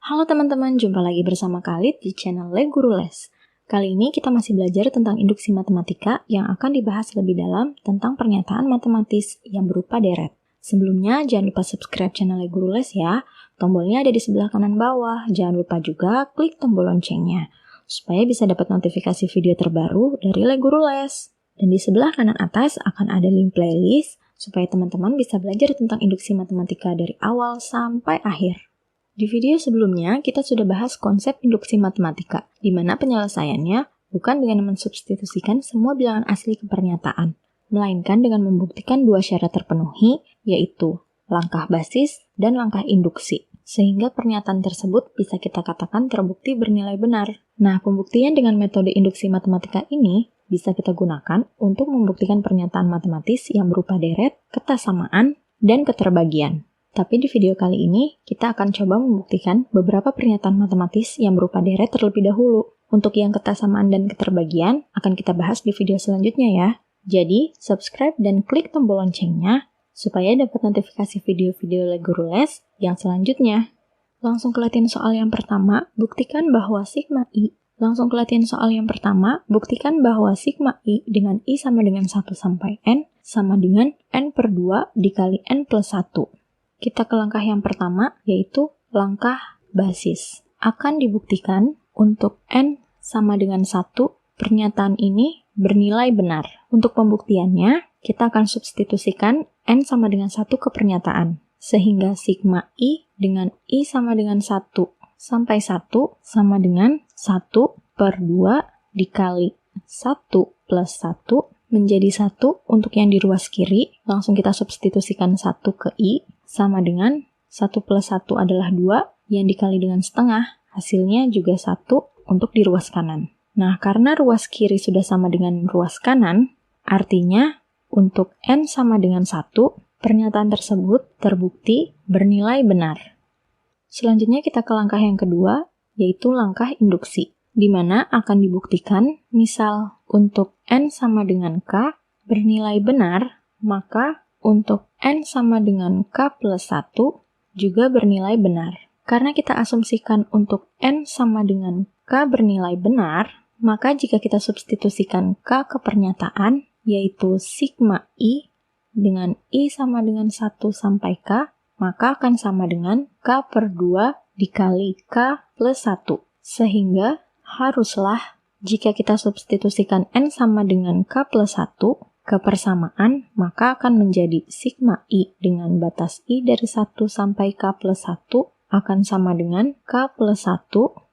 Halo teman-teman, jumpa lagi bersama Khalid di channel Le Guru Les. Kali ini kita masih belajar tentang induksi matematika yang akan dibahas lebih dalam tentang pernyataan matematis yang berupa deret. Sebelumnya, jangan lupa subscribe channel Le Guru Les ya. Tombolnya ada di sebelah kanan bawah. Jangan lupa juga klik tombol loncengnya, supaya bisa dapat notifikasi video terbaru dari Le Guru Les. Dan di sebelah kanan atas akan ada link playlist, supaya teman-teman bisa belajar tentang induksi matematika dari awal sampai akhir. Di video sebelumnya, kita sudah bahas konsep induksi matematika, di mana penyelesaiannya bukan dengan mensubstitusikan semua bilangan asli ke pernyataan, melainkan dengan membuktikan dua syarat terpenuhi, yaitu langkah basis dan langkah induksi, sehingga pernyataan tersebut bisa kita katakan terbukti bernilai benar. Nah, pembuktian dengan metode induksi matematika ini bisa kita gunakan untuk membuktikan pernyataan matematis yang berupa deret, ketersamaan, dan keterbagian. Tapi di video kali ini, kita akan coba membuktikan beberapa pernyataan matematis yang berupa deret terlebih dahulu. Untuk yang ketersamaan dan keterbagian, akan kita bahas di video selanjutnya ya. Jadi, subscribe dan klik tombol loncengnya, supaya dapat notifikasi video-video Le Guru Les yang selanjutnya. Langsung ke latihan soal yang pertama, buktikan bahwa sigma I. Buktikan bahwa sigma I dengan I sama dengan 1 sampai N, sama dengan N per 2 dikali N plus 1. Kita ke langkah yang pertama, yaitu langkah basis. Akan dibuktikan untuk N sama dengan 1, pernyataan ini bernilai benar. Untuk pembuktiannya, kita akan substitusikan N sama dengan 1 ke pernyataan. Sehingga sigma I dengan I sama dengan 1 sampai 1 sama dengan 1 per 2 dikali 1 plus 1 menjadi 1 untuk yang di ruas kiri. Langsung kita substitusikan 1 ke I. Sama dengan 1 plus 1 adalah 2, yang dikali dengan setengah, hasilnya juga 1 untuk di ruas kanan. Nah, karena ruas kiri sudah sama dengan ruas kanan, artinya untuk N sama dengan 1, pernyataan tersebut terbukti bernilai benar. Selanjutnya kita ke langkah yang kedua, yaitu langkah induksi, di mana akan dibuktikan, misal untuk N sama dengan K bernilai benar, maka untuk N sama dengan K plus 1 juga bernilai benar. Karena kita asumsikan untuk N sama dengan K bernilai benar, maka jika kita substitusikan K ke pernyataan, yaitu sigma I dengan I sama dengan 1 sampai K, maka akan sama dengan K per 2 dikali K plus 1. Sehingga haruslah jika kita substitusikan N sama dengan K plus 1, ke persamaan, maka akan menjadi sigma I dengan batas I dari 1 sampai K plus 1 akan sama dengan K plus 1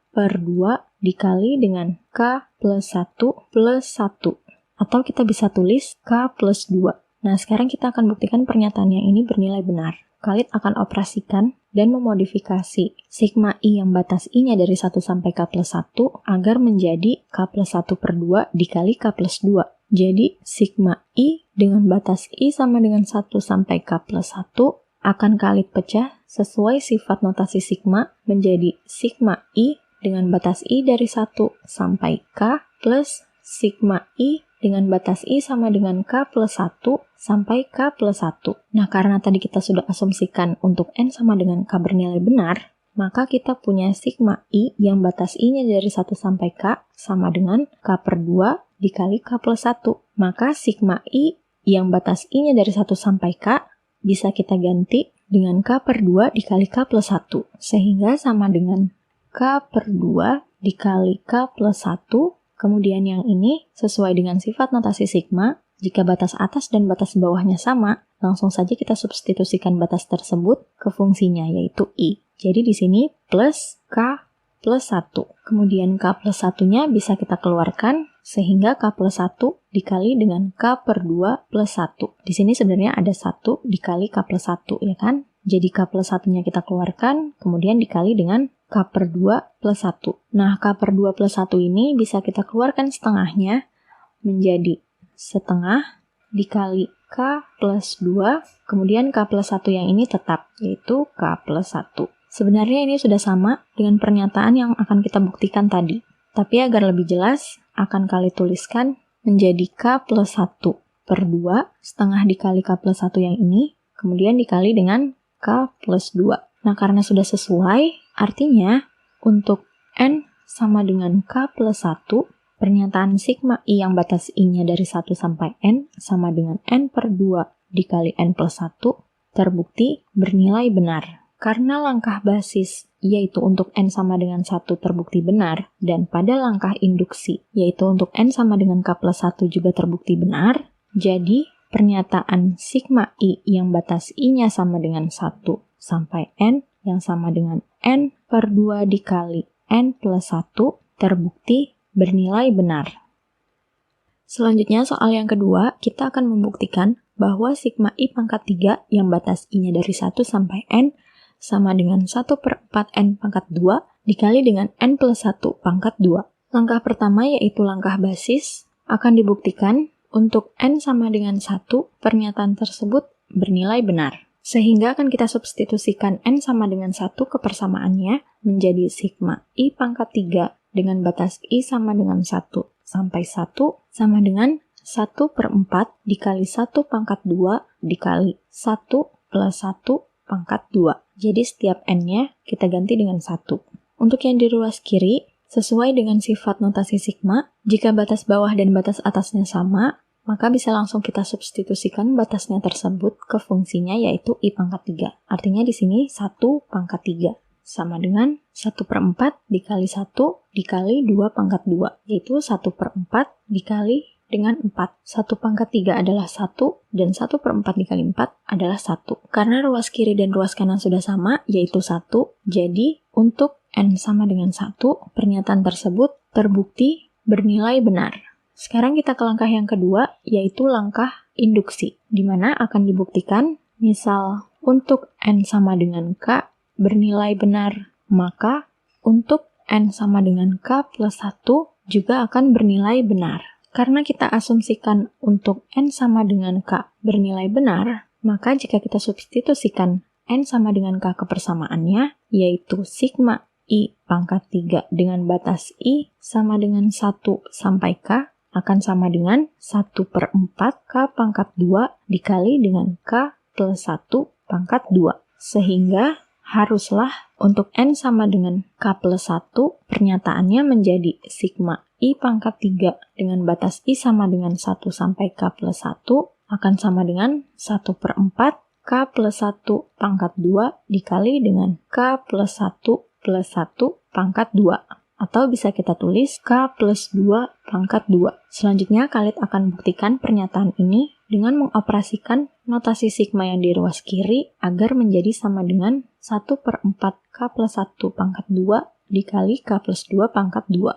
per 2 dikali dengan K plus 1 plus 1. Atau kita bisa tulis K plus 2. Nah, sekarang kita akan buktikan pernyataan yang ini bernilai benar. Khalid akan operasikan dan memodifikasi sigma I yang batas I-nya dari 1 sampai K plus 1 agar menjadi K plus 1 per 2 dikali K plus 2. Jadi, sigma I dengan batas I sama dengan 1 sampai K plus 1 akan Khalid pecah sesuai sifat notasi sigma menjadi sigma I dengan batas I dari 1 sampai K plus sigma I dengan batas I sama dengan K plus 1 sampai K plus 1. Nah, karena tadi kita sudah asumsikan untuk N sama dengan K bernilai benar, maka kita punya sigma I yang batas I-nya dari 1 sampai K sama dengan K per 2 dikali K plus 1. Maka sigma I yang batas I-nya dari 1 sampai K bisa kita ganti dengan K per 2 dikali K plus 1. Sehingga sama dengan K per 2 dikali K plus 1. Kemudian yang ini sesuai dengan sifat notasi sigma, jika batas atas dan batas bawahnya sama, langsung saja kita substitusikan batas tersebut ke fungsinya, yaitu I. Jadi di sini plus K plus 1. Kemudian K plus 1-nya bisa kita keluarkan, sehingga K plus 1 dikali dengan K per 2 plus 1. Di sini sebenarnya ada 1 dikali K plus 1, ya kan? Jadi K plus 1-nya kita keluarkan, kemudian dikali dengan K per 2 plus 1. Nah, K per 2 plus 1 ini bisa kita keluarkan setengahnya, menjadi setengah dikali K plus 2, kemudian K plus 1 yang ini tetap, yaitu K plus 1. Sebenarnya ini sudah sama dengan pernyataan yang akan kita buktikan tadi. Tapi agar lebih jelas, akan Khalid tuliskan menjadi K plus 1 per 2, setengah dikali K plus 1 yang ini, kemudian dikali dengan K plus 2. Nah, karena sudah sesuai, Artinya, untuk N sama dengan K plus 1, pernyataan sigma I yang batas I-nya dari 1 sampai N sama dengan N per 2 dikali N plus 1 terbukti bernilai benar. Karena langkah basis yaitu untuk N sama dengan 1 terbukti benar, dan pada langkah induksi yaitu untuk N sama dengan K plus 1 juga terbukti benar, jadi pernyataan sigma I yang batas I-nya sama dengan 1 sampai N yang sama dengan N per 2 dikali N plus 1 terbukti bernilai benar. Selanjutnya soal yang kedua, kita akan membuktikan bahwa sigma I pangkat 3 yang batas I-nya dari 1 sampai N sama dengan 1 per 4 N pangkat 2 dikali dengan N plus 1 pangkat 2. Langkah pertama yaitu langkah basis akan dibuktikan untuk N sama dengan 1, pernyataan tersebut bernilai benar. Sehingga akan kita substitusikan N sama dengan 1 ke persamaannya menjadi sigma I pangkat 3 dengan batas I sama dengan 1 sampai 1 sama dengan 1 per 4 dikali 1 pangkat 2 dikali 1 plus 1 pangkat 2. Jadi setiap N-nya kita ganti dengan 1. Untuk yang di ruas kiri, sesuai dengan sifat notasi sigma, jika batas bawah dan batas atasnya sama, maka bisa langsung kita substitusikan batasnya tersebut ke fungsinya yaitu I pangkat 3. Artinya di sini 1 pangkat 3 sama dengan 1 per 4 dikali 1 dikali 2 pangkat 2, yaitu 1 per 4 dikali dengan 4. 1 pangkat 3 adalah 1, dan 1 per 4 dikali 4 adalah 1. Karena ruas kiri dan ruas kanan sudah sama, yaitu 1, jadi untuk N sama dengan 1, pernyataan tersebut terbukti bernilai benar. Sekarang kita ke langkah yang kedua, yaitu langkah induksi, di mana akan dibuktikan, misal untuk N sama dengan K bernilai benar, maka untuk N sama dengan K plus 1 juga akan bernilai benar. Karena kita asumsikan untuk N sama dengan K bernilai benar, maka jika kita substitusikan N sama dengan K ke persamaannya, yaitu sigma I pangkat 3 dengan batas I sama dengan 1 sampai K, akan sama dengan 1 per 4 K pangkat 2 dikali dengan K plus 1 pangkat 2. Sehingga haruslah untuk N sama dengan K plus 1, pernyataannya menjadi sigma I pangkat 3 dengan batas I sama dengan 1 sampai K plus 1 akan sama dengan 1 per 4 K plus 1 pangkat 2 dikali dengan K plus 1 plus 1 pangkat 2. Atau bisa kita tulis K plus 2 pangkat 2. Selanjutnya, kalian akan buktikan pernyataan ini dengan mengoperasikan notasi sigma yang di ruas kiri agar menjadi sama dengan 1 per 4 K plus 1 pangkat 2 dikali K plus 2 pangkat 2.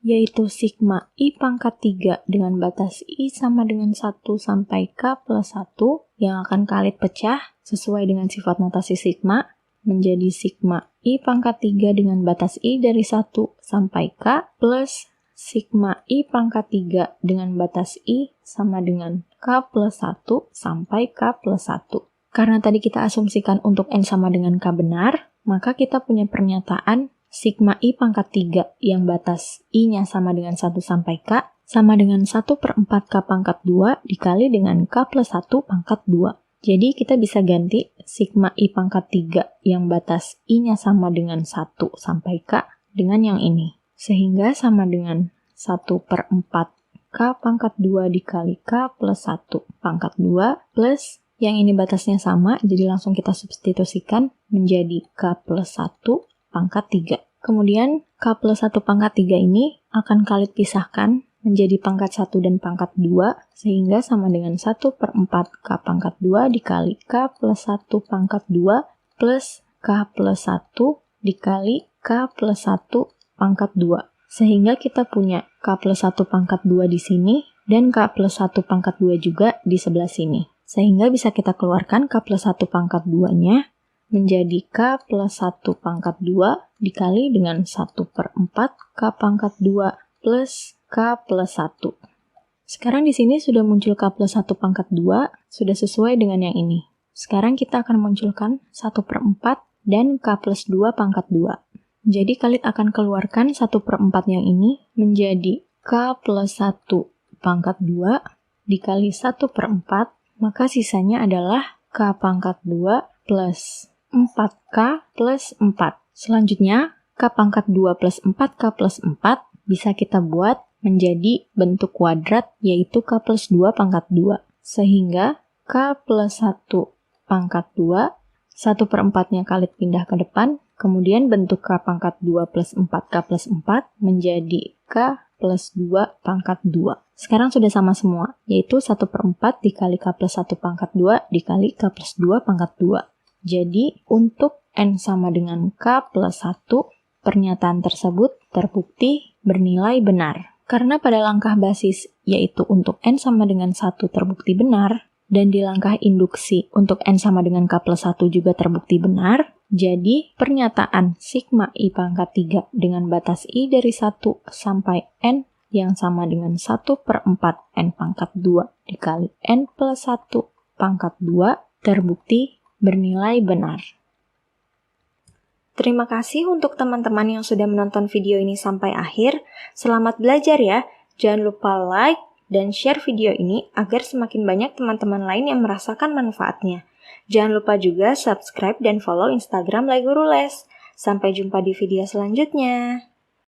Yaitu sigma I pangkat 3 dengan batas I sama dengan 1 sampai K plus 1 yang akan kalian pecah sesuai dengan sifat notasi sigma menjadi sigma I pangkat 3 dengan batas I dari 1 sampai K plus sigma I pangkat 3 dengan batas I sama dengan K plus 1 sampai K plus 1. Karena tadi kita asumsikan untuk N sama dengan K benar, maka kita punya pernyataan sigma I pangkat 3 yang batas I-nya sama dengan 1 sampai K sama dengan 1 per 4 K pangkat 2 dikali dengan K plus 1 pangkat 2. Jadi kita bisa ganti sigma I pangkat 3 yang batas I-nya sama dengan 1 sampai K dengan yang ini. Sehingga sama dengan 1 per 4 K pangkat 2 dikali K plus 1 pangkat 2 plus yang ini batasnya sama, jadi langsung kita substitusikan menjadi K plus 1 pangkat 3. Kemudian K plus 1 pangkat 3 ini akan kalian pisahkan menjadi pangkat 1 dan pangkat 2, sehingga sama dengan 1 per 4 K pangkat 2 dikali K plus 1 pangkat 2 plus K plus 1 dikali K plus 1 pangkat 2. Sehingga kita punya K plus 1 pangkat 2 di sini, dan K plus 1 pangkat 2 juga di sebelah sini. Sehingga bisa kita keluarkan K plus 1 pangkat 2-nya menjadi K plus 1 pangkat 2 dikali dengan 1 per 4 K pangkat 2 plus K plus 1. Sekarang di sini sudah muncul K plus 1 pangkat 2, sudah sesuai dengan yang ini. Sekarang kita akan munculkan 1 per 4 dan K plus 2 pangkat 2. Jadi kalian akan keluarkan 1 per 4 yang ini menjadi K plus 1 pangkat 2 dikali 1 per 4, maka sisanya adalah K pangkat 2 plus 4K plus 4. Selanjutnya, K pangkat 2 plus 4K plus 4 bisa kita buat menjadi bentuk kuadrat, yaitu K plus 2 pangkat 2. Sehingga K plus 1 pangkat 2, 1/4-nya kali pindah ke depan, kemudian bentuk K pangkat 2 plus 4K plus 4 menjadi K plus 2 pangkat 2. Sekarang sudah sama semua, yaitu 1/4 dikali K plus 1 pangkat 2 dikali K plus 2 pangkat 2. Jadi, untuk N sama dengan K plus 1, pernyataan tersebut terbukti bernilai benar. Karena pada langkah basis, yaitu untuk N sama dengan 1 terbukti benar, dan di langkah induksi untuk N sama dengan K plus 1 juga terbukti benar, jadi pernyataan sigma I pangkat 3 dengan batas I dari 1 sampai N yang sama dengan 1/4 N pangkat 2 dikali N plus 1 pangkat 2 terbukti bernilai benar. Terima kasih untuk teman-teman yang sudah menonton video ini sampai akhir. Selamat belajar ya. Jangan lupa like dan share video ini agar semakin banyak teman-teman lain yang merasakan manfaatnya. Jangan lupa juga subscribe dan follow Instagram Lai Guru Les. Sampai jumpa di video selanjutnya.